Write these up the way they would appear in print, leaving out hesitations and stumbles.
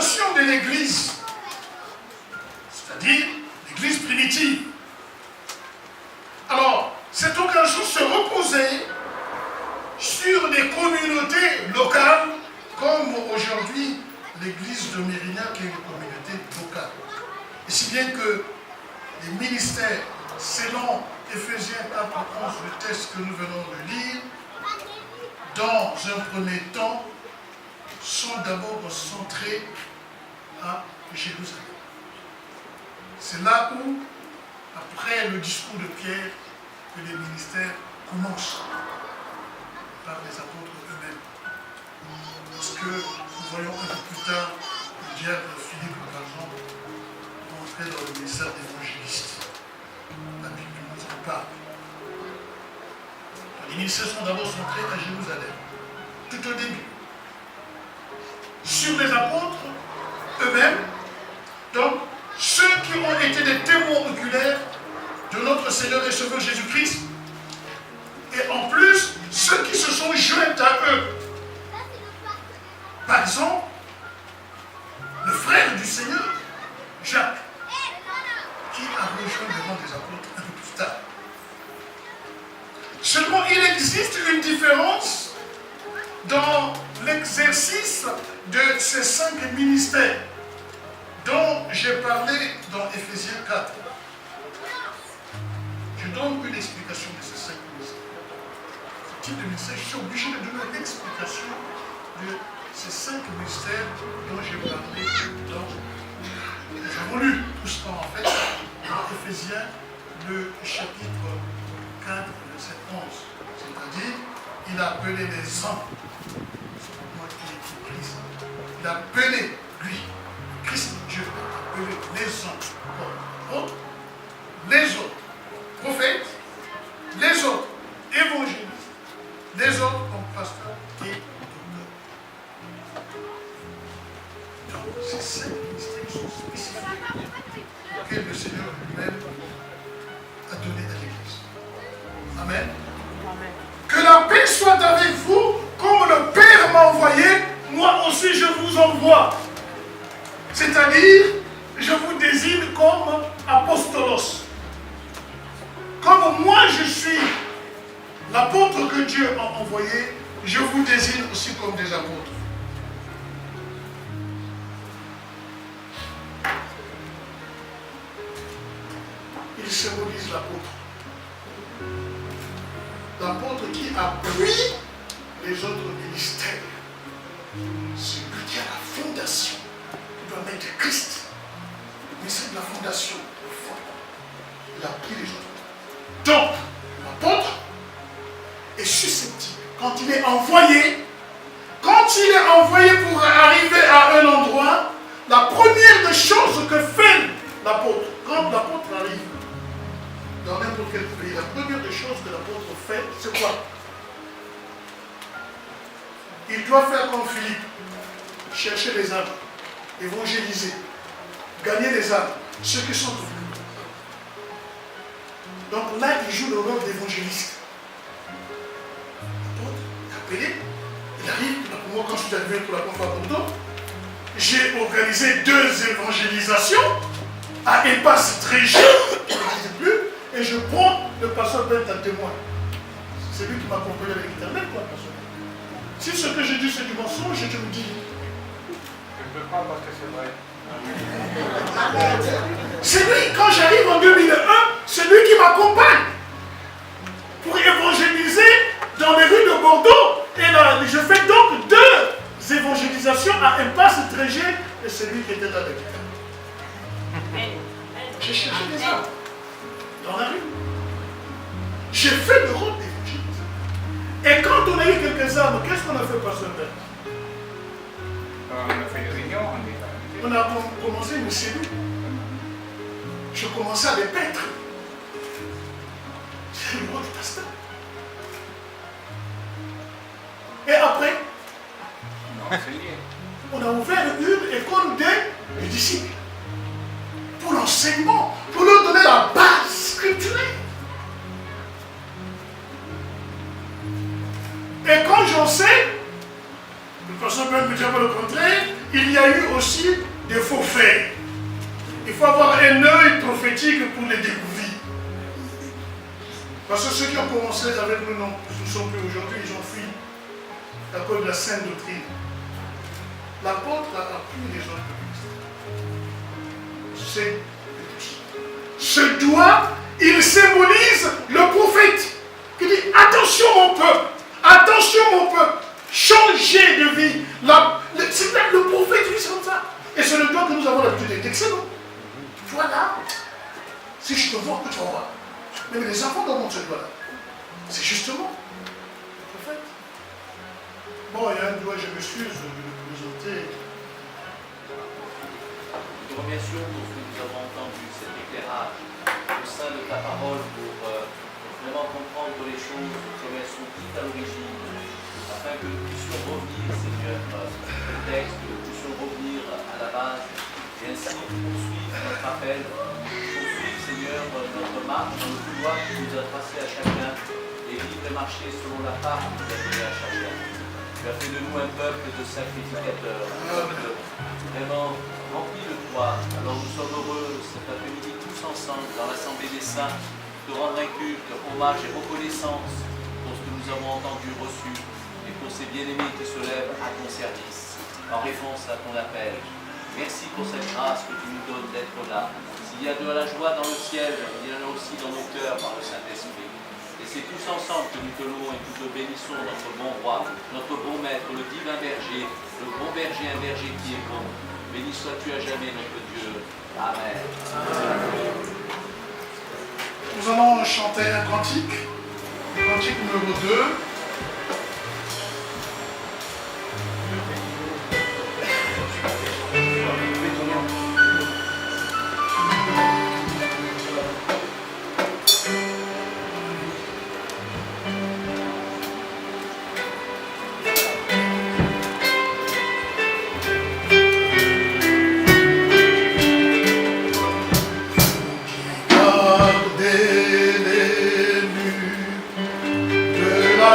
fondation de l'Église, c'est-à-dire l'Église primitive. Alors, cette occasion se reposait sur des communautés locales, comme aujourd'hui l'Église de Mérignac est une communauté locale. Et si bien que les ministères, selon Éphésiens 4, 11, le texte que nous venons de lire, dans un premier temps, sont d'abord centrés à Jérusalem. C'est là où, après le discours de Pierre, que les ministères commencent par les apôtres eux-mêmes. Parce que nous voyons un peu plus tard le diable Philippe, par exemple, entrer dans le ministère d'évangéliste. La Bible nous en parle. Les ministères sont d'abord centrés à Jérusalem, tout au début. Sur les apôtres eux-mêmes, donc ceux qui ont été des témoins oculaires de notre Seigneur et Sauveur Jésus-Christ, et en plus, ceux qui se sont joints à eux. Par exemple, le frère du Seigneur, Jacques, qui a rejoint le rang des apôtres un peu plus tard. Seulement, il existe une différence dans l'exercice de ces 5 ministères dont j'ai parlé dans Éphésiens 4. Je donne une explication de ces 5 ministères. Ce type de ministère, je suis obligé de donner une explication de ces 5 ministères dont j'ai parlé dans. Nous avons lu tout ça en fait dans Éphésiens, le chapitre 4, verset 11. C'est-à-dire, il a appelé les hommes. C'est pour moi qui est Christ. Il a appelé, lui, Christ, Dieu, a appelé les hommes comme autres, les autres prophètes, les autres évangélistes, les autres comme pasteurs et docteurs. Donc, ces 5 ministères sont spécifiques auxquels le Seigneur lui-même a donné à l'Église. Amen. Que la paix soit avec vous, comme le Père m'a envoyé, moi aussi je vous envoie. C'est-à-dire, je vous désigne comme apostolos. Comme moi je suis l'apôtre que Dieu a envoyé, je vous désigne aussi comme des apôtres. Il symbolise l'apôtre. L'apôtre qui appuie les autres ministères. C'est lui qui a la fondation. Il doit mettre Christ. Mais c'est de la fondation. Il appuie les autres. Donc, l'apôtre est susceptible. Quand il est envoyé pour arriver à un endroit, la première des choses que fait l'apôtre, quand l'apôtre arrive dans n'importe quel pays, la première des choses que l'apôtre fait, c'est quoi? Il doit faire comme Philippe, chercher les âmes, évangéliser, gagner les âmes, ceux qui sont au plus. Donc là, il joue le rôle d'évangéliste. L'apôtre est appelé, il arrive, moi quand je suis arrivé pour la première fois à Bordeaux, j'ai organisé 2 évangélisations à Impasse Trégé, je ne disais plus, et je prends le pasteur Bent à témoin. C'est lui qui m'a accompagné avec l'Internet, quoi, pasteur. Si ce que je dis c'est du mensonge, je te le dis. Je ne peux pas parce que c'est vrai. C'est lui, quand j'arrive en 2001, c'est lui qui m'accompagne pour évangéliser dans les rues de Bordeaux. Et là, je fais donc 2 évangélisations à Impasse Trégé, et c'est lui qui était avec moi. J'ai cherché des âmes dans la rue. J'ai fait le rôle d'évangélisation. Et quand on a eu quelques âmes, qu'est-ce qu'on a fait par ce père? On a fait une réunion, on a commencé une cellule. Je commençais à les paître. C'est le rôle du pasteur. Et après, on a ouvert une école des disciples. Pour l'enseignement, pour leur donner la base scripturelle. Et quand j'enseigne, le pasteur peut me dire pas le contraire, il y a eu aussi des faux faits. Il faut avoir un œil prophétique pour les découvrir. Parce que ceux qui ont commencé avec nous ne sont plus aujourd'hui, ils ont fui à cause de la sainte doctrine. L'apôtre a appris les gens de Christ. Ce doigt, il symbolise le prophète qui dit attention mon peuple, changez de vie. Le prophète, lui, c'est comme ça. Et c'est le doigt que nous avons l'habitude d'excellent. Voilà. Si je te vois, que tu vas voir. Même les enfants dans mon ce doigt-là. C'est justement le prophète. Bon, il y a un doigt, je m'excuse de le présenter. Nous te remercions pour ce que nous avons entendu, cet éclairage au sein de ta parole pour vraiment comprendre les choses comme elles sont dites à l'origine, afin que nous puissions revenir, Seigneur, au texte, que nous puissions revenir à la base, et ainsi poursuivre notre appel, poursuivre, Seigneur, notre marche dans le couloir que tu nous as tracé à chacun, et vivre et marcher selon la part que tu as donnée à chacun. Tu as fait de nous un peuple de sacrificateurs, un peuple vraiment rempli de toi. Alors nous sommes heureux cet après-midi tous ensemble dans l'Assemblée des Saints de rendre un culte, hommage et reconnaissance pour ce que nous avons entendu, reçu, et pour ces bien-aimés qui se lèvent à ton service, en réponse à ton appel. Merci pour cette grâce que tu nous donnes d'être là. S'il y a de la joie dans le ciel, il y en a aussi dans nos cœurs par le Saint-Esprit. Et c'est tous ensemble que nous te louons et que nous te bénissons, notre bon roi, notre bon maître, le divin berger, le bon berger, un berger qui est bon. Béni sois-tu à jamais, notre Dieu. Amen. Nous allons chanter un cantique numéro 2. Gardez les murs de la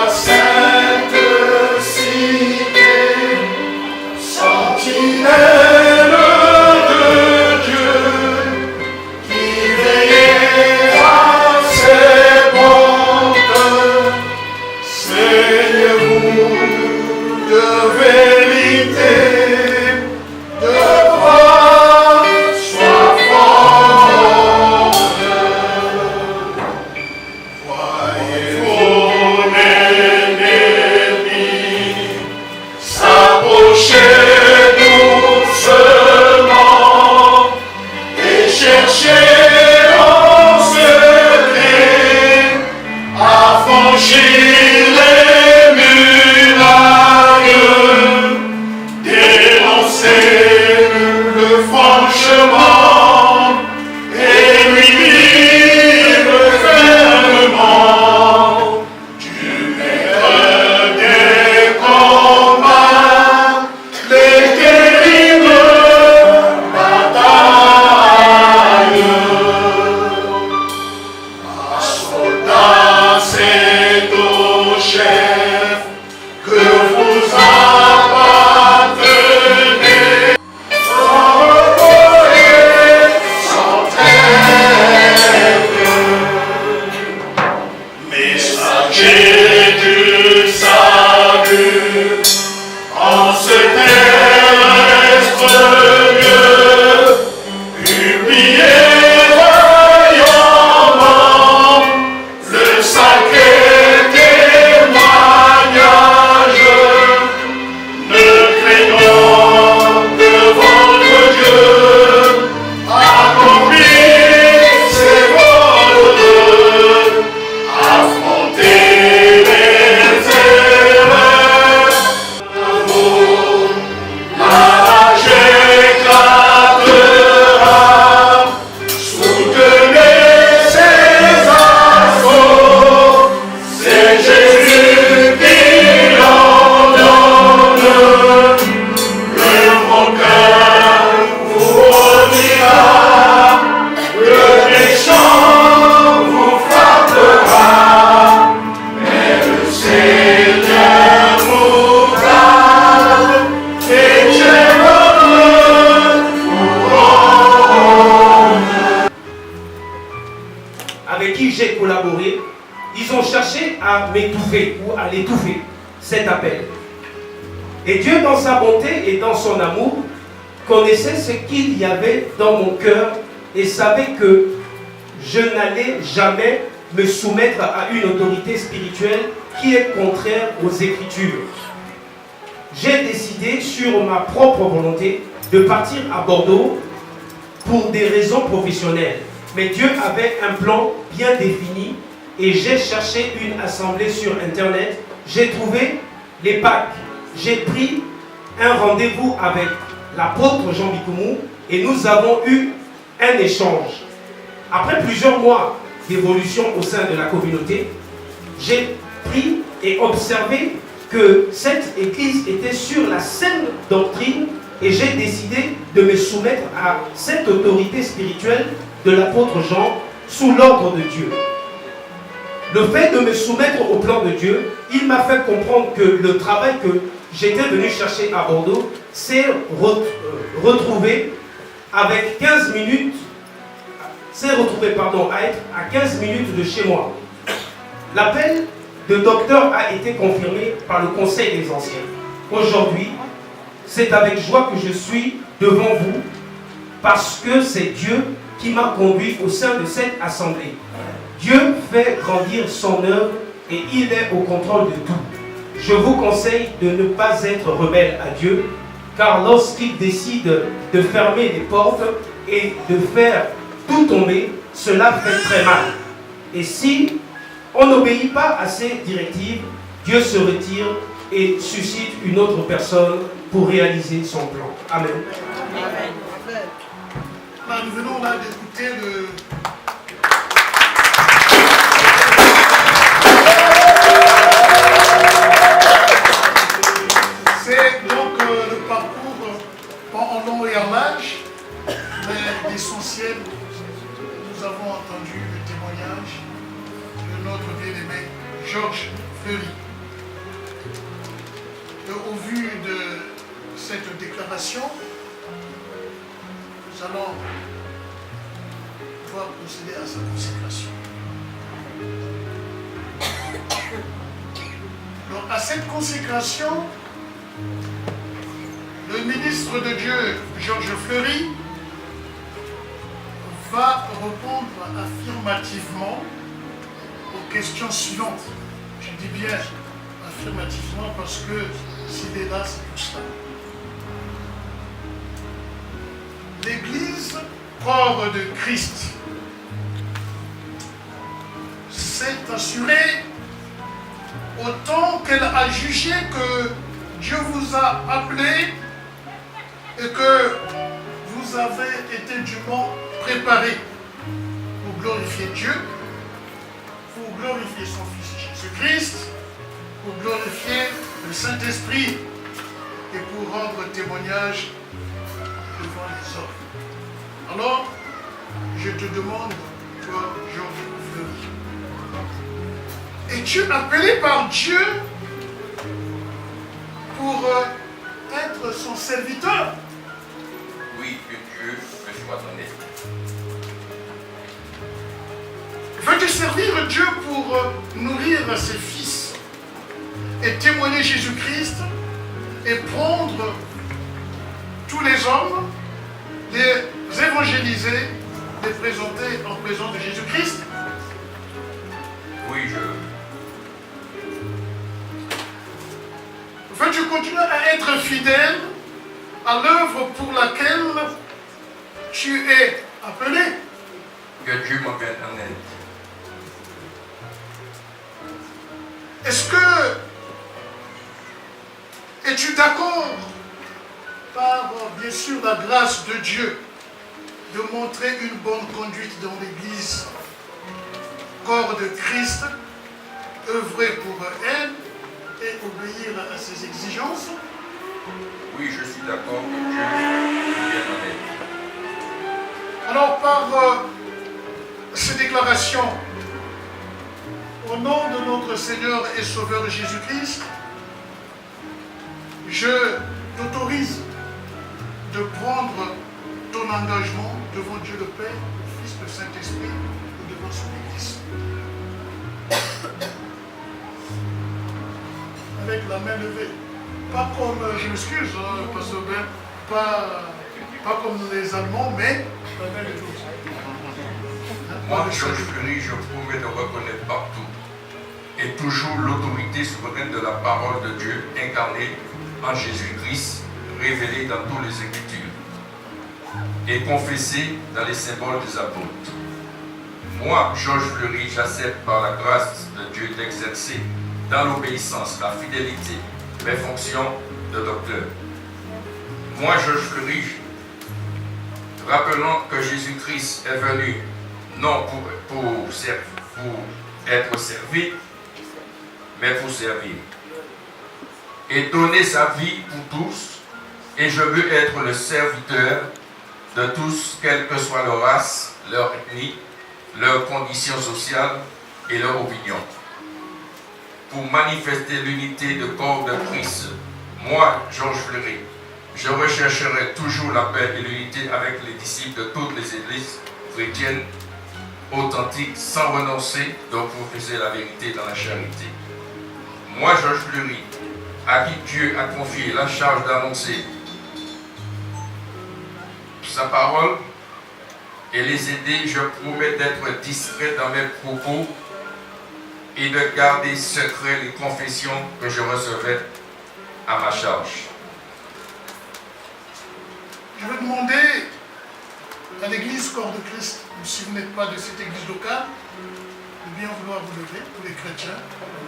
j'ai collaboré, ils ont cherché à m'étouffer ou à l'étouffer, cet appel. Et Dieu, dans sa bonté et dans son amour, connaissait ce qu'il y avait dans mon cœur et savait que je n'allais jamais me soumettre à une autorité spirituelle qui est contraire aux Écritures. J'ai décidé sur ma propre volonté de partir à Bordeaux pour des raisons professionnelles. Mais Dieu avait un plan bien défini et j'ai cherché une assemblée sur Internet. J'ai trouvé les Pâques. J'ai pris un rendez-vous avec l'apôtre Jean Bikoumou et nous avons eu un échange. Après plusieurs mois d'évolution au sein de la communauté, j'ai pris et observé que cette église était sur la saine doctrine et j'ai décidé de me soumettre à cette autorité spirituelle de l'apôtre Jean sous l'ordre de Dieu. Le fait de me soumettre au plan de Dieu, il m'a fait comprendre que le travail que j'étais venu chercher à Bordeaux s'est retrouvé avec 15 minutes, à être à 15 minutes de chez moi. L'appel de docteur a été confirmé par le Conseil des Anciens. Aujourd'hui, c'est avec joie que je suis devant vous parce que c'est Dieu qui m'a conduit au sein de cette assemblée. Dieu fait grandir son œuvre et il est au contrôle de tout. Je vous conseille de ne pas être rebelle à Dieu, car lorsqu'il décide de fermer les portes et de faire tout tomber, cela fait très mal. Et si on n'obéit pas à ces directives, Dieu se retire et suscite une autre personne pour réaliser son plan. Amen. Amen. Là, nous venons là d'écouter le... C'est donc le parcours en long et en large, mais l'essentiel, nous avons entendu le témoignage de notre bien-aimé Georges Fleury. Et au vu de cette déclaration, nous allons pouvoir procéder à sa consécration. Donc, à cette consécration, le ministre de Dieu, Georges Fleury, va répondre affirmativement aux questions suivantes. Je dis bien affirmativement parce que s'il est là, c'est pour ça. L'Église, corps de Christ, s'est assurée autant qu'elle a jugé que Dieu vous a appelé et que vous avez été dûment préparé pour glorifier Dieu, pour glorifier son Fils Jésus-Christ, pour glorifier le Saint-Esprit et pour rendre témoignage devant les hommes. Alors, je te demande, toi, Georges Fleury, es-tu appelé par Dieu pour être son serviteur? Oui, que Dieu me soit honnête. Veux-tu servir Dieu pour nourrir ses fils et témoigner Jésus-Christ et prendre tous les hommes, les évangéliser, les présenter en présence de Jésus-Christ? Oui, Veux-tu continuer à être fidèle à l'œuvre pour laquelle tu es appelé? que Dieu me vienne en aide. Est-ce que es-tu d'accord par, bien sûr, la grâce de Dieu de montrer une bonne conduite dans l'Église, corps de Christ, œuvrer pour elle et obéir à ses exigences? Oui, je suis d'accord que Dieu me vienne en aide. Alors, par ces déclarations, au nom de notre Seigneur et Sauveur Jésus-Christ, je t'autorise de prendre ton engagement devant Dieu le Père, le Fils, le Saint-Esprit, devant son église. Avec la main levée. Pas comme, je m'excuse, Pasteur Ben, pas comme les Allemands, mais la main levée. Moi, Georges Fleury, je promets de reconnaître partout et toujours l'autorité souveraine de la parole de Dieu incarnée en Jésus-Christ, révélée dans toutes les Écritures et confessée dans les symboles des apôtres. Moi, Georges Fleury, j'accepte par la grâce de Dieu d'exercer dans l'obéissance, la fidélité, mes fonctions de docteur. Moi, Georges Fleury, rappelons que Jésus-Christ est venu non pour être servi, mais pour servir. Et donner sa vie pour tous, et je veux être le serviteur de tous, quelle que soit leur race, leur ethnie, leurs conditions sociales et leur opinion. Pour manifester l'unité de corps de Christ, moi, Georges Fleury, je rechercherai toujours la paix et l'unité avec les disciples de toutes les églises chrétiennes authentiques, sans renoncer de professer la vérité dans la charité. Moi, Georges Fleury, à qui Dieu a confié la charge d'annoncer sa parole et les aider, je promets d'être discret dans mes propos et de garder secret les confessions que je recevais à ma charge. Je vais demander à l'église Corps de Christ, si vous n'êtes pas de cette église locale, de bien vouloir vous lever, tous les chrétiens,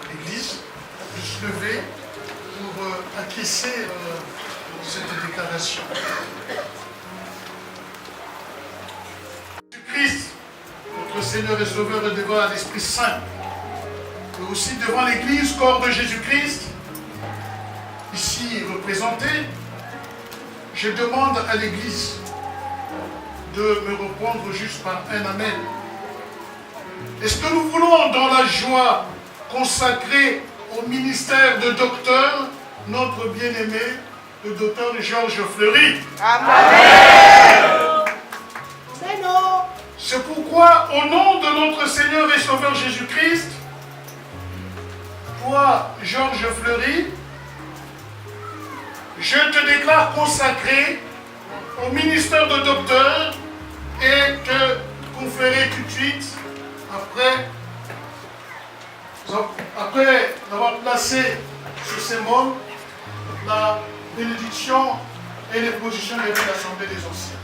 l'église, de se lever pour acquiescer cette déclaration. Christ, notre Seigneur et Sauveur, est devant l'Esprit Saint, et aussi devant l'église Corps de Jésus-Christ, ici représentée, je demande à l'église de me reprendre juste par un amen. Est-ce que nous voulons, dans la joie, consacrer au ministère de docteur notre bien-aimé, le docteur Georges Fleury? Amen. C'est pourquoi, au nom de notre Seigneur et Sauveur Jésus-Christ, toi, Georges Fleury, je te déclare consacré au ministère de docteur et te conférer tout de suite, après avoir placé sur ces mots la bénédiction et les positions de l'Assemblée des Anciens.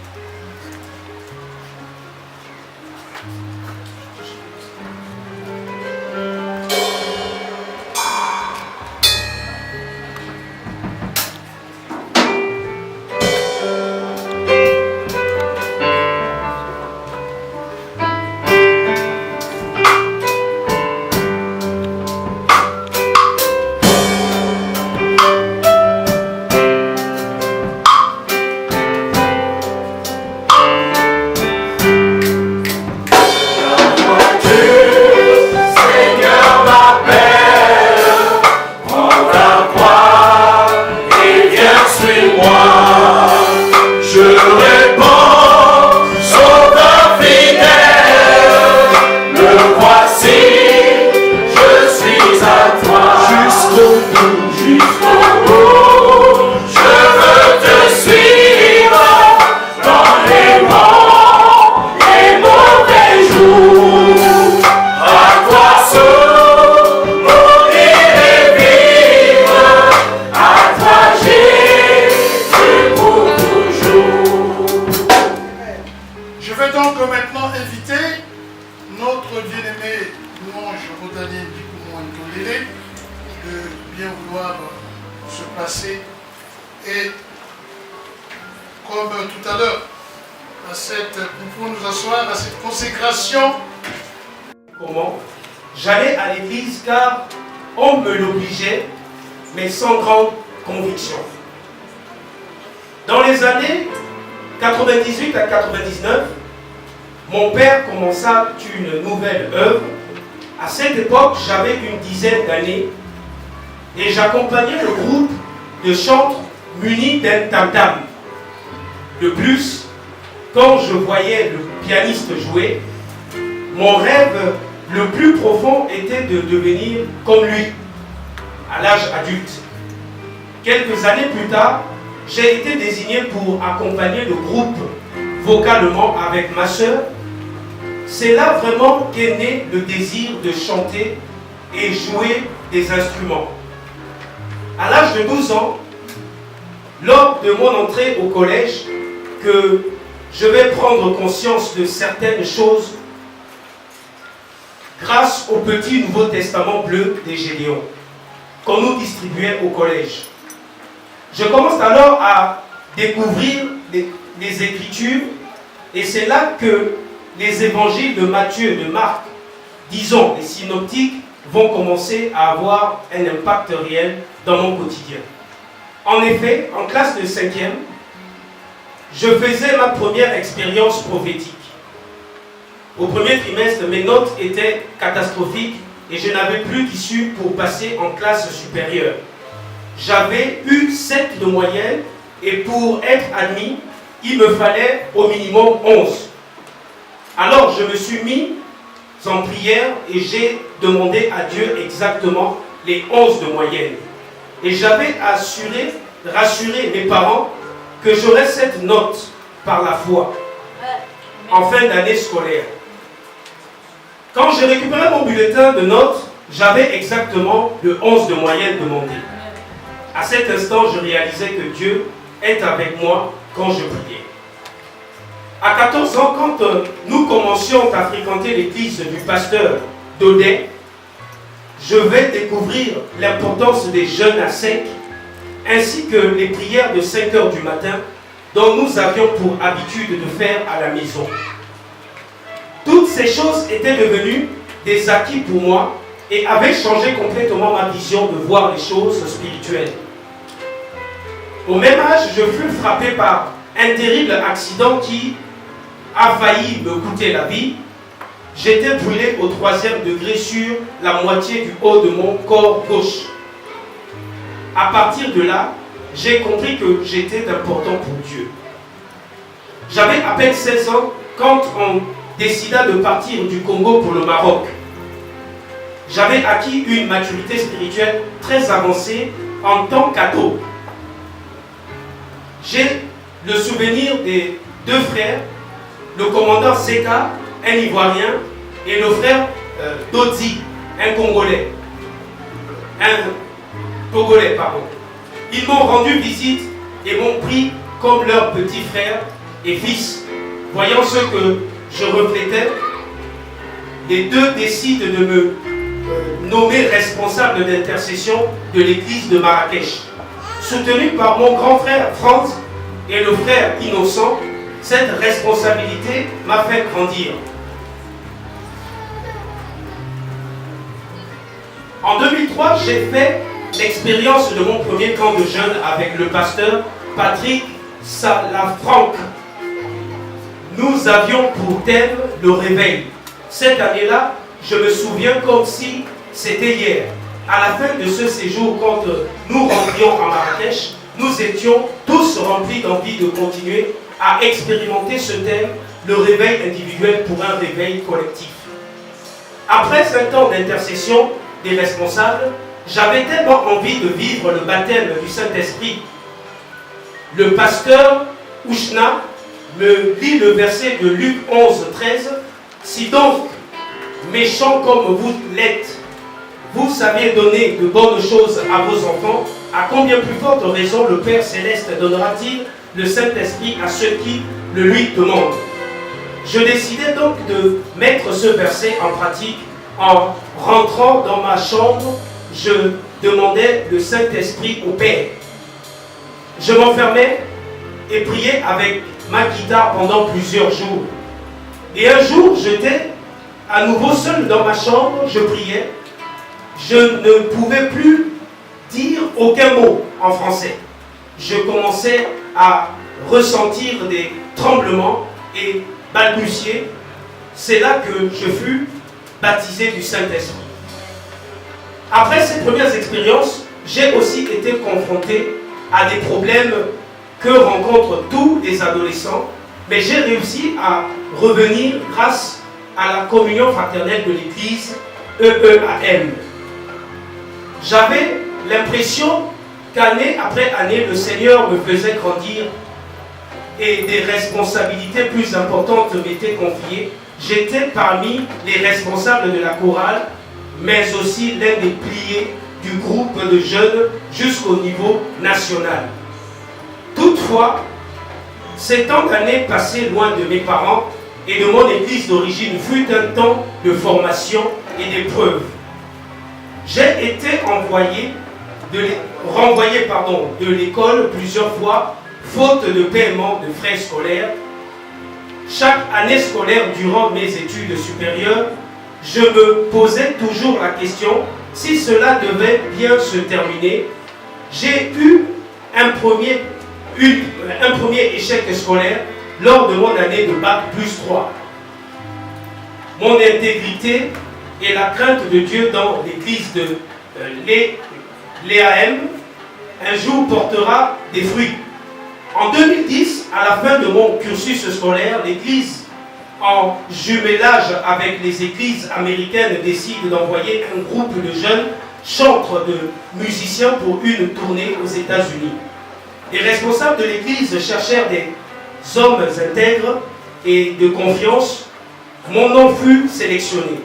J'allais à l'église car on me l'obligeait, mais sans grande conviction. Dans les années 98 à 99, mon père commença une nouvelle œuvre. À cette époque, j'avais une dizaine d'années et j'accompagnais le groupe de chantres munis d'un tam-tam. De plus, quand je voyais le pianiste jouer, mon rêve le plus profond était de devenir comme lui, à l'âge adulte. Quelques années plus tard, j'ai été désigné pour accompagner le groupe vocalement avec ma sœur. C'est là vraiment qu'est né le désir de chanter et jouer des instruments. À l'âge de 12 ans, lors de mon entrée au collège, que je vais prendre conscience de certaines choses grâce au petit Nouveau Testament bleu des Gédéons qu'on nous distribuait au collège. Je commence alors à découvrir les Écritures et c'est là que les évangiles de Matthieu et de Marc, disons les synoptiques, vont commencer à avoir un impact réel dans mon quotidien. En effet, en classe de 5e, je faisais ma première expérience prophétique. Au premier trimestre, mes notes étaient catastrophiques et je n'avais plus d'issue pour passer en classe supérieure. J'avais eu 7 de moyenne et pour être admis, il me fallait au minimum 11. Alors je me suis mis en prière et j'ai demandé à Dieu exactement les 11 de moyenne. Et j'avais rassuré mes parents que j'aurais cette note par la foi en fin d'année scolaire. Quand j'ai récupéré mon bulletin de notes, j'avais exactement le 11 de moyenne demandé. À cet instant, je réalisais que Dieu est avec moi quand je priais. À 14 ans, quand nous commencions à fréquenter l'église du pasteur Daudet, je vais découvrir l'importance des jeûnes à sec, ainsi que les prières de 5 heures du matin, dont nous avions pour habitude de faire à la maison. Toutes ces choses étaient devenues des acquis pour moi et avaient changé complètement ma vision de voir les choses spirituelles. Au même âge, je fus frappé par un terrible accident qui a failli me coûter la vie. J'étais brûlé au 3e degré sur la moitié du haut de mon corps gauche. À partir de là, j'ai compris que j'étais important pour Dieu. J'avais à peine 16 ans quand on décida de partir du Congo pour le Maroc. J'avais acquis une maturité spirituelle très avancée en tant qu'ado. J'ai le souvenir des 2 frères, le commandant Seka, un Ivoirien, et le frère Dodzi, un Congolais. Ils m'ont rendu visite et m'ont pris comme leur petit frère et fils. Voyant ce que je reflétais, les 2 décident de me nommer responsable d'intercession de l'église de Marrakech. Soutenu par mon grand frère Franz et le frère Innocent, cette responsabilité m'a fait grandir. En 2003, j'ai fait l'expérience de mon premier camp de jeûne avec le pasteur Patrick Salafranque. Nous avions pour thème le réveil. Cette année-là, je me souviens comme si c'était hier. À la fin de ce séjour, quand nous rentrions à Marrakech, nous étions tous remplis d'envie de continuer à expérimenter ce thème, le réveil individuel pour un réveil collectif. Après 5 ans d'intercession des responsables, j'avais tellement envie de vivre le baptême du Saint-Esprit. Le pasteur Ouchna me lit le verset de Luc 11, 13. Si donc, méchants comme vous l'êtes, vous savez donner de bonnes choses à vos enfants, à combien plus forte raison le Père Céleste donnera-t-il le Saint-Esprit à ceux qui le lui demandent? Je décidai donc de mettre ce verset en pratique. En rentrant dans ma chambre, je demandais le Saint-Esprit au Père. Je m'enfermais et priais avec ma guitare pendant plusieurs jours. Et un jour, j'étais à nouveau seul dans ma chambre, je priais. Je ne pouvais plus dire aucun mot en français. Je commençais à ressentir des tremblements et balbutier. C'est là que je fus baptisé du Saint-Esprit. Après ces premières expériences, j'ai aussi été confronté à des problèmes que rencontrent tous les adolescents, mais j'ai réussi à revenir grâce à la communion fraternelle de l'église EEAM. J'avais l'impression qu'année après année, le Seigneur me faisait grandir et des responsabilités plus importantes m'étaient confiées. J'étais parmi les responsables de la chorale, mais aussi l'un des piliers du groupe de jeunes jusqu'au niveau national. Toutefois, ces temps d'années passées loin de mes parents et de mon église d'origine fut un temps de formation et d'épreuve. J'ai été renvoyé de l'école plusieurs fois, faute de paiement de frais scolaires. Chaque année scolaire durant mes études supérieures, je me posais toujours la question si cela devait bien se terminer. J'ai eu un premier échec scolaire lors de mon année de bac plus 3. Mon intégrité et la crainte de Dieu dans l'église de l'EAM un jour portera des fruits. En 2010, à la fin de mon cursus scolaire, l'église, en jumelage avec les églises américaines, décide d'envoyer un groupe de jeunes chantres de musiciens pour une tournée aux États-Unis. Les responsables de l'église cherchèrent des hommes intègres et de confiance. Mon nom fut sélectionné.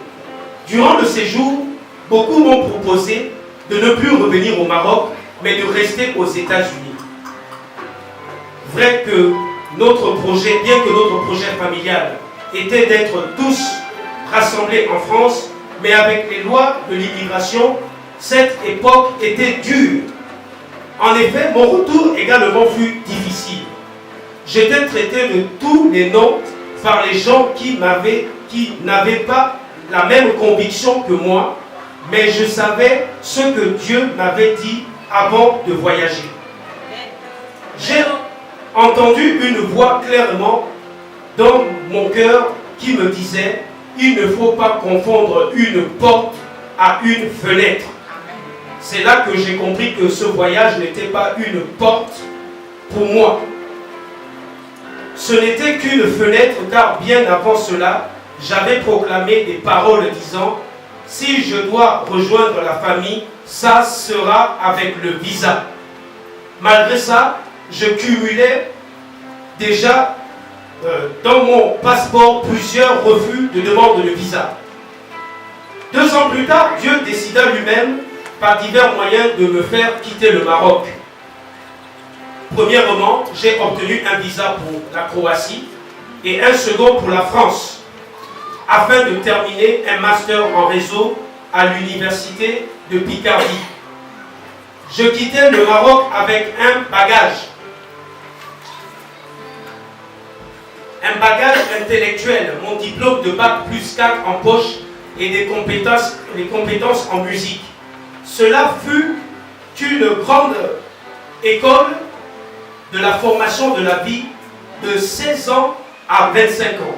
Durant le séjour, beaucoup m'ont proposé de ne plus revenir au Maroc, mais de rester aux États-Unis. Vrai que notre projet, bien que notre projet familial était d'être tous rassemblés en France, mais avec les lois de l'immigration, cette époque était dure. En effet, mon retour également fut difficile. J'étais traité de tous les noms par les gens qui n'avaient pas la même conviction que moi, mais je savais ce que Dieu m'avait dit avant de voyager. J'ai entendu une voix clairement dans mon cœur qui me disait « Il ne faut pas confondre une porte à une fenêtre ». C'est là que j'ai compris que ce voyage n'était pas une porte pour moi. Ce n'était qu'une fenêtre, car bien avant cela, j'avais proclamé des paroles disant « Si je dois rejoindre la famille, ça sera avec le visa ». Malgré ça, je cumulais déjà dans mon passeport plusieurs refus de demande de visa. 2 ans plus tard, Dieu décida lui-même par divers moyens de me faire quitter le Maroc. Premièrement, j'ai obtenu un visa pour la Croatie et un second pour la France, afin de terminer un master en réseau à l'université de Picardie. Je quittais le Maroc avec un bagage intellectuel, mon diplôme de bac plus 4 en poche et des compétences en musique. Cela fut une grande école de la formation de la vie de 16 ans à 25 ans.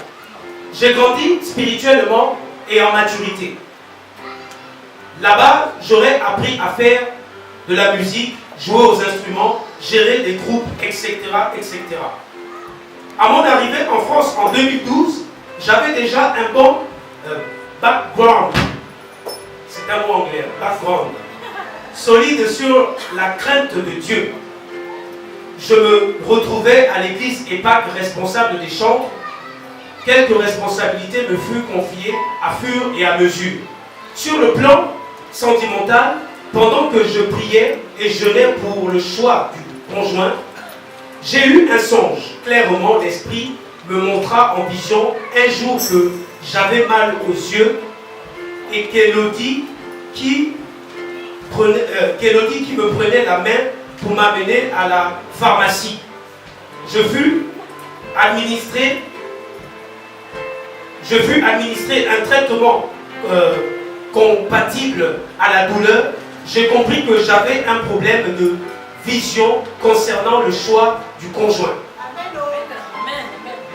J'ai grandi spirituellement et en maturité. Là-bas, j'aurais appris à faire de la musique, jouer aux instruments, gérer des groupes, etc., etc. À mon arrivée en France en 2012, j'avais déjà un bon background. C'est un mot anglais, background. Solide sur la crainte de Dieu. Je me retrouvais à l'église EPAC responsable des chants. Quelques responsabilités me furent confiées à fur et à mesure. Sur le plan sentimental, pendant que je priais et jeûnais pour le choix du conjoint, j'ai eu un songe. Clairement, l'Esprit me montra en vision un jour que j'avais mal aux yeux et qu'Élodie qui me prenait la main pour m'amener à la pharmacie. Je fus administré un traitement compatible à la douleur. J'ai compris que j'avais un problème de vision concernant le choix du conjoint.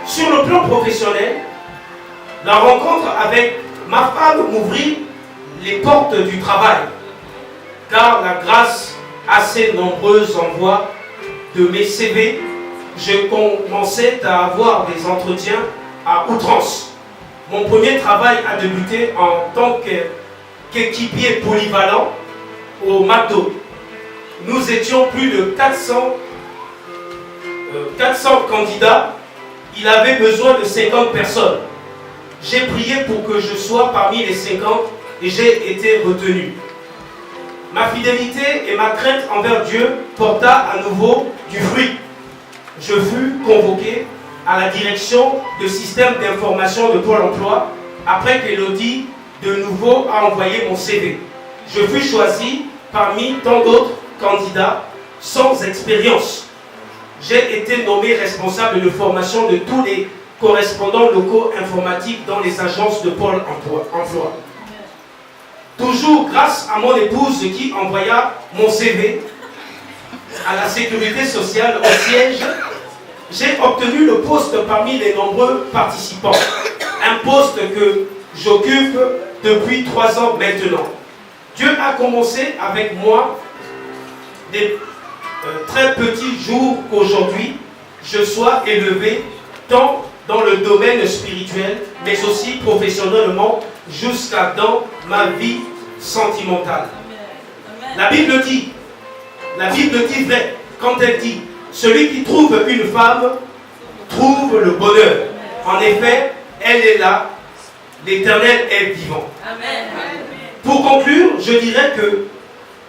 Sur le plan professionnel, la rencontre avec ma femme m'ouvrit les portes du travail, car la grâce assez nombreuse envoie de mes CV, je commençais à avoir des entretiens à outrance. Mon premier travail a débuté en tant qu'équipier polyvalent au McDo. Nous étions plus de 400 candidats. Il avait besoin de 50 personnes. J'ai prié pour que je sois parmi les 50 et j'ai été retenu. Ma fidélité et ma crainte envers Dieu porta à nouveau du fruit. Je fus convoqué à la direction du système d'information de Pôle emploi après qu'Élodie de nouveau a envoyé mon CV. Je fus choisi parmi tant d'autres candidats sans expérience. J'ai été nommé responsable de formation de tous les correspondants locaux informatiques dans les agences de Pôle emploi. Toujours grâce à mon épouse qui envoya mon CV à la sécurité sociale au siège, j'ai obtenu le poste parmi les nombreux participants. Un poste que j'occupe depuis 3 ans maintenant. Dieu a commencé avec moi des très petits jours qu'aujourd'hui je sois élevé tant dans le domaine spirituel mais aussi professionnellement jusqu'à dans ma vie sentimentale. La Bible dit vrai quand elle dit celui qui trouve une femme trouve le bonheur. En effet, elle est là, l'Éternel est vivant. Amen. Pour conclure, je dirais que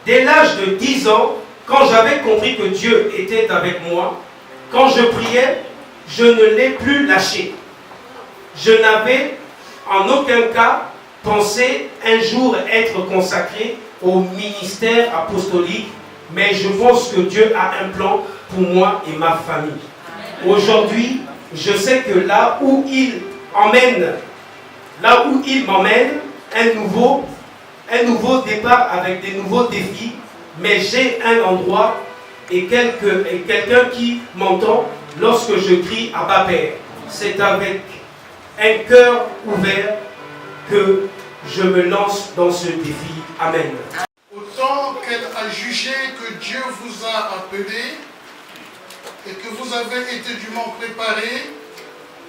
dès l'âge de 10 ans, quand j'avais compris que Dieu était avec moi, quand je priais, je ne l'ai plus lâché. Je n'avais en aucun cas pensé un jour être consacré au ministère apostolique, mais je pense que Dieu a un plan pour moi et ma famille. Aujourd'hui, je sais que là où il m'emmène, un nouveau départ avec des nouveaux défis, mais j'ai un endroit et quelqu'un qui m'entend lorsque je crie Abba Père. C'est avec un cœur ouvert que je me lance dans ce défi. Amen. Autant qu'elle a jugé que Dieu vous a appelé et que vous avez été dûment préparé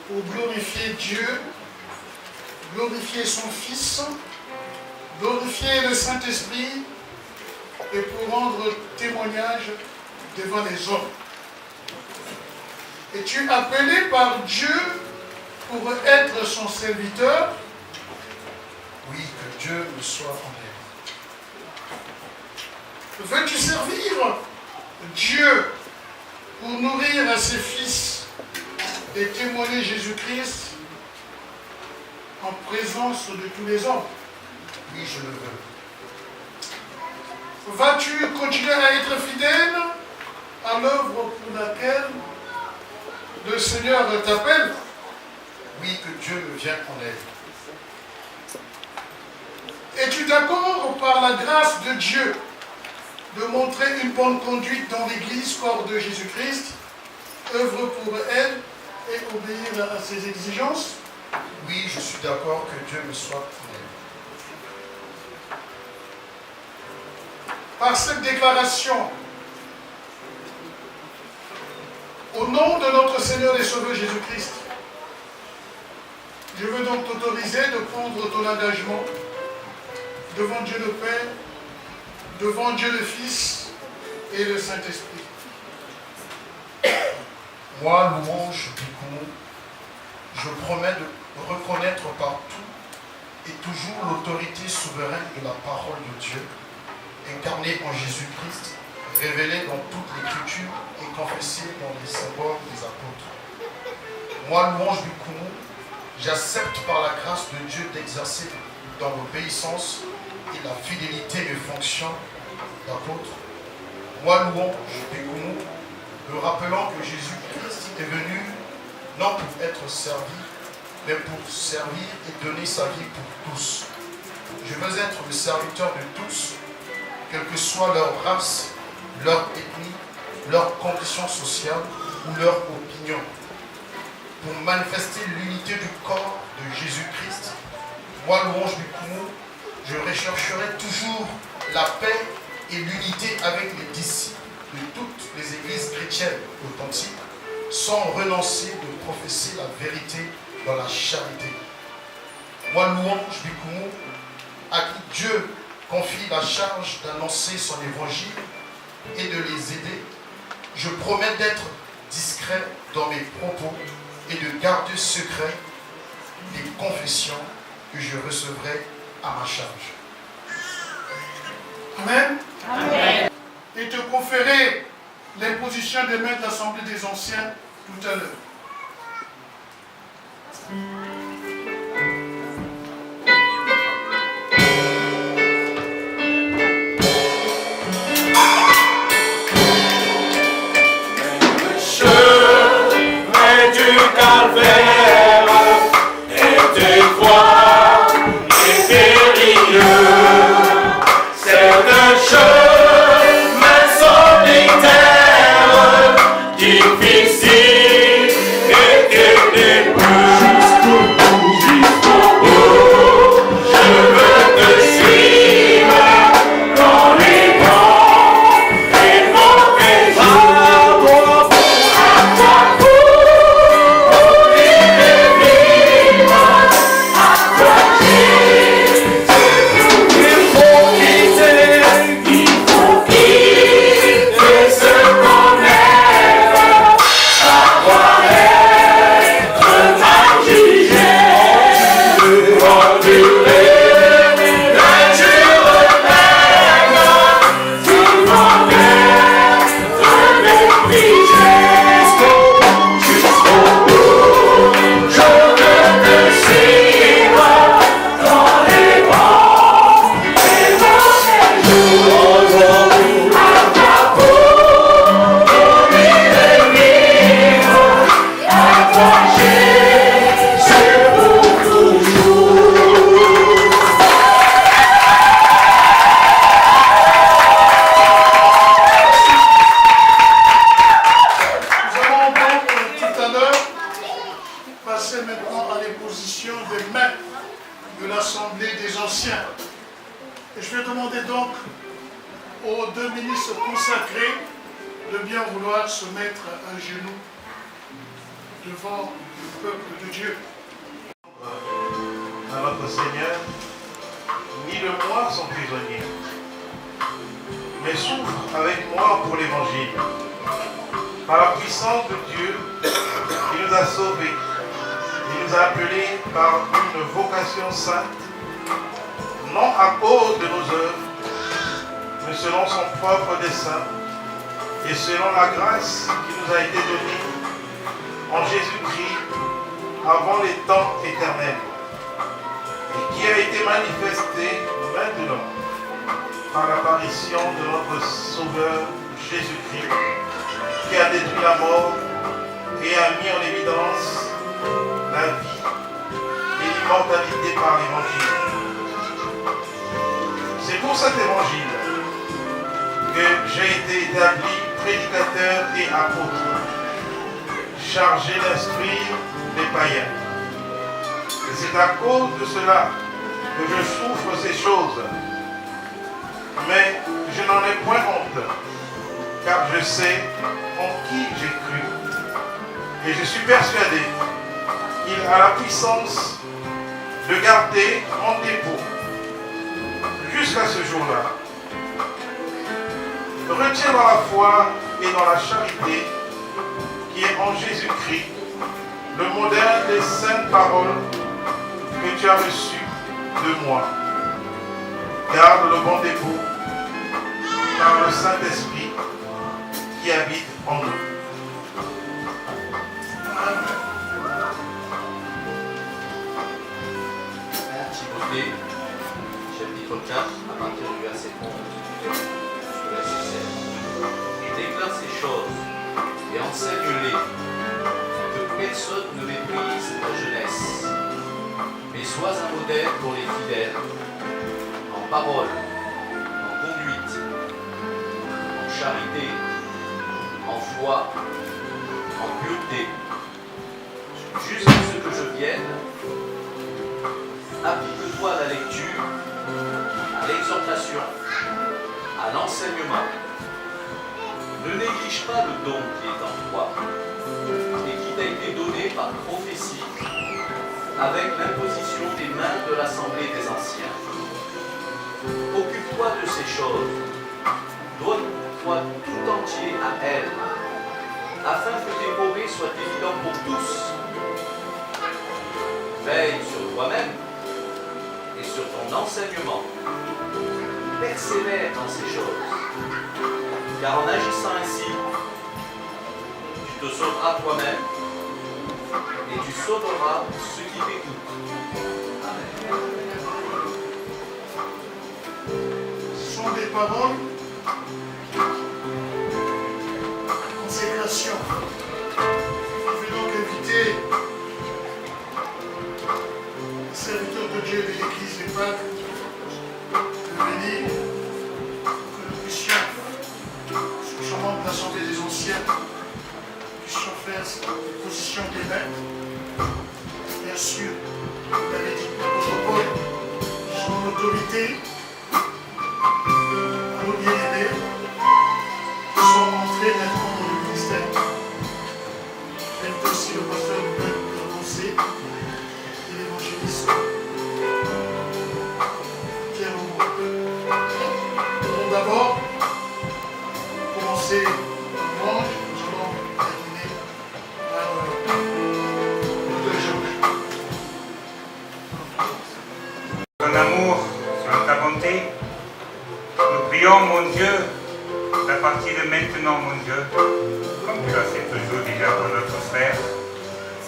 pour glorifier Dieu, glorifier son Fils, glorifier le Saint-Esprit et pour rendre témoignage devant les hommes. Et tu es appelé par Dieu pour être son serviteur. Oui, que Dieu me soit en aide. Veux-tu servir Dieu pour nourrir ses fils et témoigner Jésus-Christ en présence de tous les hommes? Oui, je le veux. Vas-tu continuer à être fidèle à l'œuvre pour laquelle le Seigneur t'appelle? Oui, que Dieu me vienne en aide. Es-tu d'accord par la grâce de Dieu de montrer une bonne conduite dans l'Église, corps de Jésus-Christ, œuvre pour elle et obéir à ses exigences? Oui, je suis d'accord que Dieu me soit en aide. Par cette déclaration, au nom de notre Seigneur et Sauveur Jésus-Christ, je veux donc t'autoriser de prendre ton engagement devant Dieu le Père, devant Dieu le Fils et le Saint-Esprit. Moi, Louange Bikoumou, je promets de reconnaître partout et toujours l'autorité souveraine de la parole de Dieu, incarnée en Jésus-Christ, révélée dans toute l'Écriture et confessée dans les symboles des apôtres. Moi, Louange Bikoumou, j'accepte par la grâce de Dieu d'exercer dans l'obéissance et la fidélité mes fonctions d'apôtre. Moi, Louange Bikoumou, me rappelant que Jésus-Christ est venu non pour être servi, mais pour servir et donner sa vie pour tous. Je veux être le serviteur de tous, quelle que soit leur race, leur ethnie, leur condition sociale ou leur opinion, pour manifester l'unité du corps de Jésus-Christ. Moi, Louange Bikoumou, je rechercherai toujours la paix et l'unité avec les disciples de toutes les églises chrétiennes authentiques, sans renoncer de professer la vérité dans la charité. moi Louange Bikoumou, à qui Dieu confie la charge d'annoncer son évangile et de les aider, je promets d'être discret dans mes propos et de garder secret les confessions que je recevrai à ma charge. Amen. Amen. Et te conférer l'imposition des mains de l'Assemblée des Anciens tout à l'heure. Chapitre 4, à partir du verset 11, sur verset 16. Déclare ces choses et enseigne-les, que personne ne méprise la jeunesse, mais sois un modèle pour les fidèles, en parole, en conduite, en charité, en foi, en pureté, jusqu'à ce que je vienne. Applique-toi à la lecture, à l'exhortation, à l'enseignement. Ne néglige pas le don qui est en toi et qui t'a été donné par prophétie avec l'imposition des mains main de l'Assemblée des Anciens. Occupe-toi de ces choses, donne-toi tout entier à elles, afin que tes progrès soient évidents pour tous. Veille sur toi-même et sur ton enseignement. Persévère dans ces choses, car en agissant ainsi, tu te sauveras toi-même et tu sauveras ceux qui t'écoutent. Ce sont des paroles de consécration. Je vais donc inviter les serviteurs de Dieu de l'Église des Pâques de venir que nous puissions, sous le membre de l'Assemblée des Anciens, puissions faire cette position des mains. Bien sûr, vous l'avez dit, l'apôtre Paul, son autorité, à nos bien-aimés, qui sont entrés maintenant dans le ministère. J'invite aussi le pasteur de conseil et l'évangéliste Pierre Aumont. Nous allons d'abord commencer le louange, nous allons terminer par le Georges. Ton amour, selon ta bonté, nous prions, mon Dieu, à partir de maintenant, mon Dieu, comme tu l'as fait toujours déjà pour notre frère,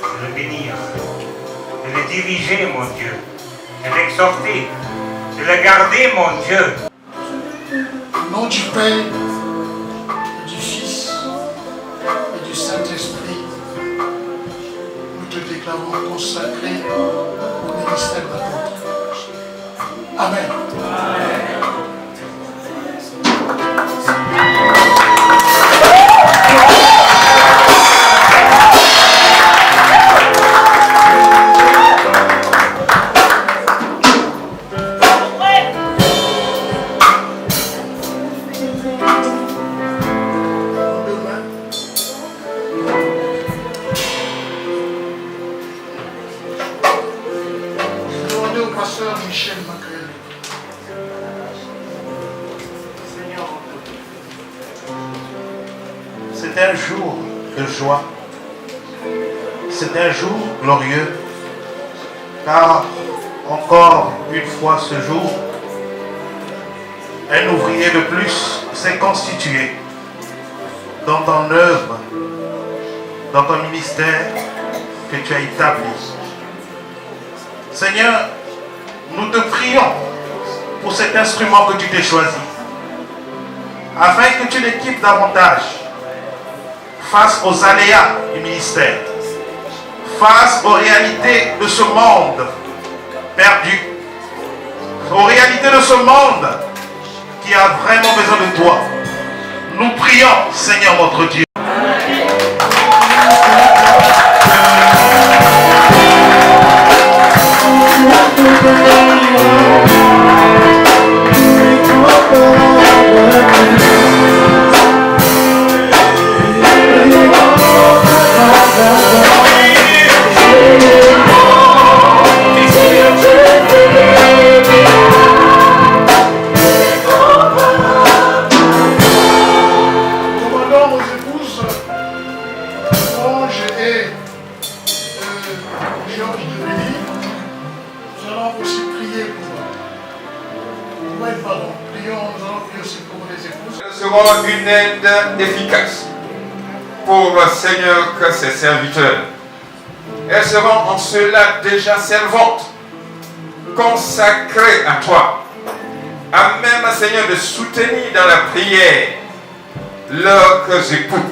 de le bénir, de le diriger, mon Dieu, de l'exhorter, de le garder, mon Dieu. Au nom du Père, du Fils et du Saint-Esprit, nous te déclarons consacré au ministère d'apôtre. Amen. Demandez au pasteur Michel Macrel. C'est un jour de joie. C'est un jour glorieux. Car encore une fois ce jour, un ouvrier de plus s'est constitué dans ton œuvre, dans ton ministère que tu as établi. Seigneur, nous te prions pour cet instrument que tu t'es choisi, afin que tu l'équipes davantage face aux aléas du ministère, face aux réalités de ce monde perdu, aux réalités de ce monde qui a vraiment besoin de toi. Nous prions, Seigneur notre Dieu. Commandant aux épouses, Ange et Georges de Béni, nous allons aussi prier pour pardon. Prions, nous allons prier aussi pour les épouses. Elles seront une aide efficace pour Seigneur que ses serviteurs. Elles seront en cela déjà servantes, consacrées à toi, à même Seigneur de soutenir dans la prière leurs époux.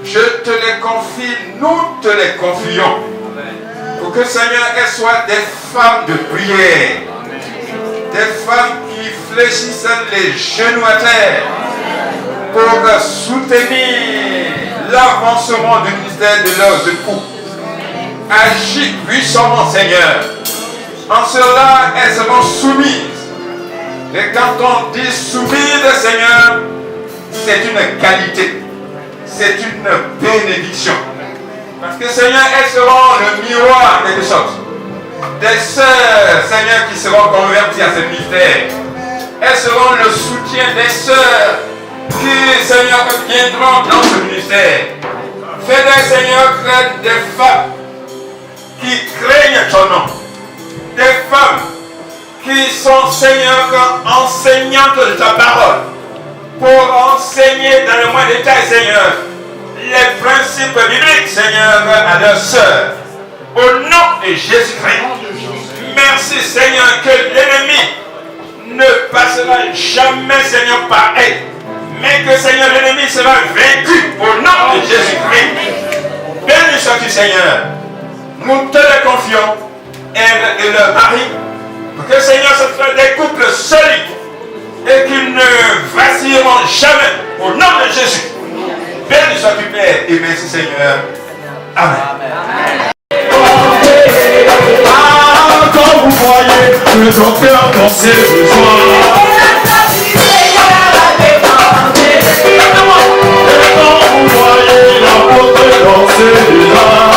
Je te les confie, nous te les confions, pour que Seigneur elles soient des femmes de prière, des femmes qui fléchissent les genoux à terre pour soutenir l'avancement du ministère de leurs époux. Agis puissamment, Seigneur. En cela, elles seront soumises. Et quand on dit soumise, Seigneur, c'est une qualité, c'est une bénédiction. Parce que, Seigneur, elles seront le miroir, en quelque sorte, des sœurs, Seigneur, qui seront converties à ce ministère. Elles seront le soutien des sœurs qui, Seigneur, viendront dans ce ministère. Fais des, Seigneur, des femmes qui craignent ton nom. Des femmes qui sont, Seigneur, enseignantes de ta parole. Pour enseigner dans le moins détail, Seigneur, les principes bibliques, Seigneur, à leurs sœurs. Au nom de Jésus-Christ. Merci, Seigneur, que l'ennemi ne passera jamais, Seigneur, par elle. Mais que, Seigneur, l'ennemi sera vaincu au nom de Jésus-Christ. Béni sois-tu, Seigneur. Nous te le confions, elle et leur mari, pour que, Seigneur, ce soit des couples solides et qu'ils ne vacilleront jamais au nom de Jésus. Béni sois-tu, Père, et merci, Seigneur. Amen. Quand vous voyez le docteur dans ses besoins, quand vous voyez l'apôtre dans ses besoins,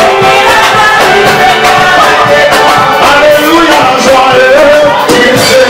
alléluia, joyeux, il s'est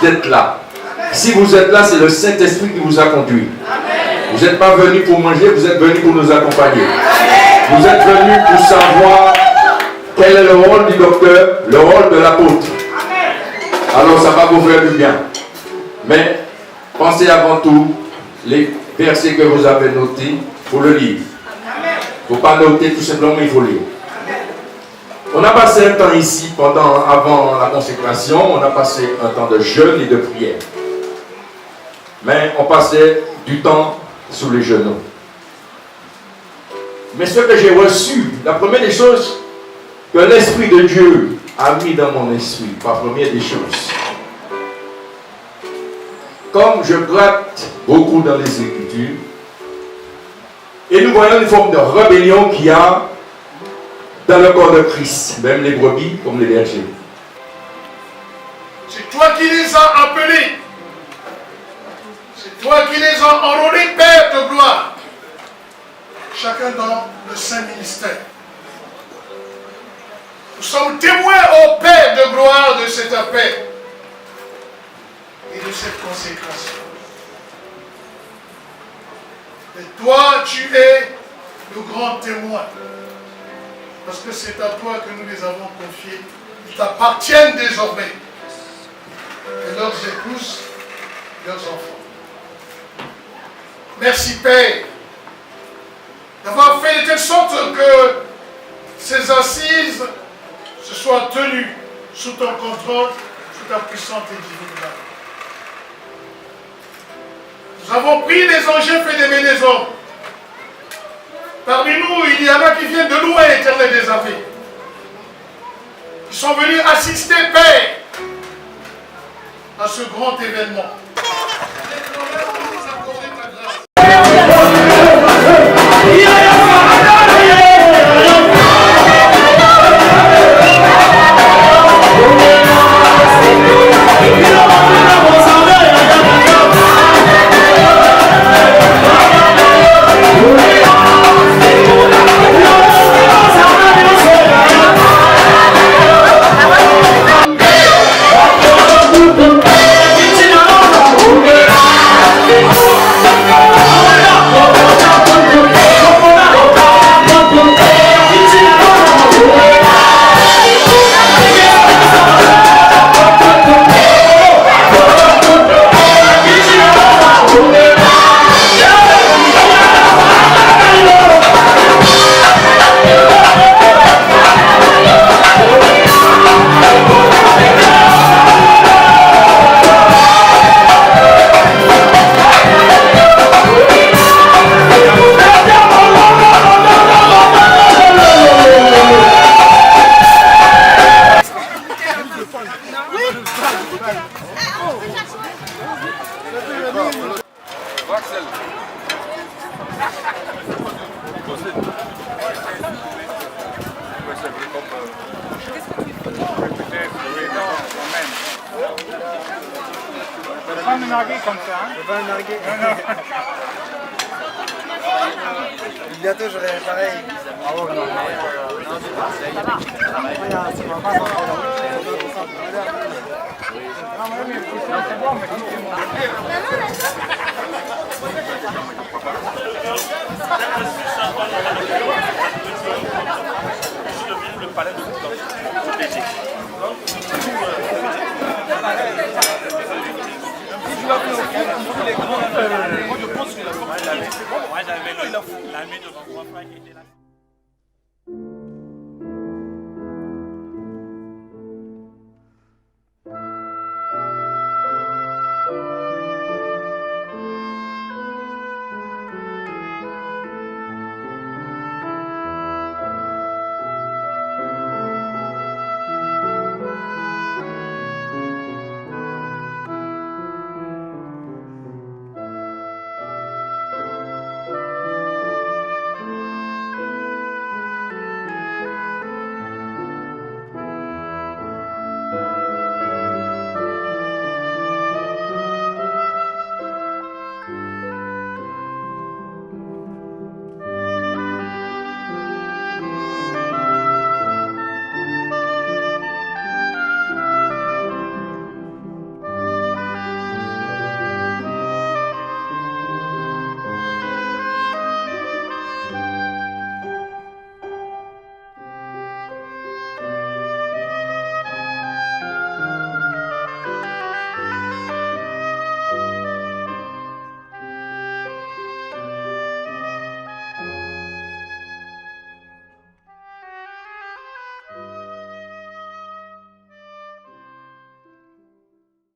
d'être là. Si vous êtes là, c'est le Saint-Esprit qui vous a conduit. Vous n'êtes pas venu pour manger, vous êtes venu pour nous accompagner. Vous êtes venu pour savoir quel est le rôle du docteur, le rôle de l'apôtre. Alors ça va vous faire du bien. Mais pensez avant tout les versets que vous avez notés, il faut le lire. Il ne faut pas noter tout simplement, il faut lire. On a passé un temps ici, avant la consécration, on a passé un temps de jeûne et de prière. Mais on passait du temps sous les genoux. Mais ce que j'ai reçu, la première des choses que l'Esprit de Dieu a mis dans mon esprit, la première des choses. Comme je gratte beaucoup dans les Écritures, et nous voyons une forme de rébellion qu'il y a dans le corps de Christ, même les brebis comme les bergers. C'est toi qui les as appelés. C'est toi qui les as enrôlés, Père de gloire. chacun dans le saint ministère. Nous sommes témoins au Père de gloire de cet appel et de cette consécration. Et toi, tu es le grand témoin. Parce que c'est à toi que nous les avons confiés. Ils t'appartiennent désormais. Et leurs épouses, leurs enfants. Merci Père d'avoir fait de telle sorte que ces assises se soient tenues sous ton contrôle, sous ta puissante et divine main. Nous avons pris des enjeux et des bénédictions. Parmi nous, il y en a qui viennent de loin, Éternel des armées. Qui sont venus assister, Père, à ce grand événement. Pas me narguer comme ça. Hein. Pas me narguer. Bientôt j'aurai pareil. Ah ouais, non, c'est bon, mais le palais de moi je pense que la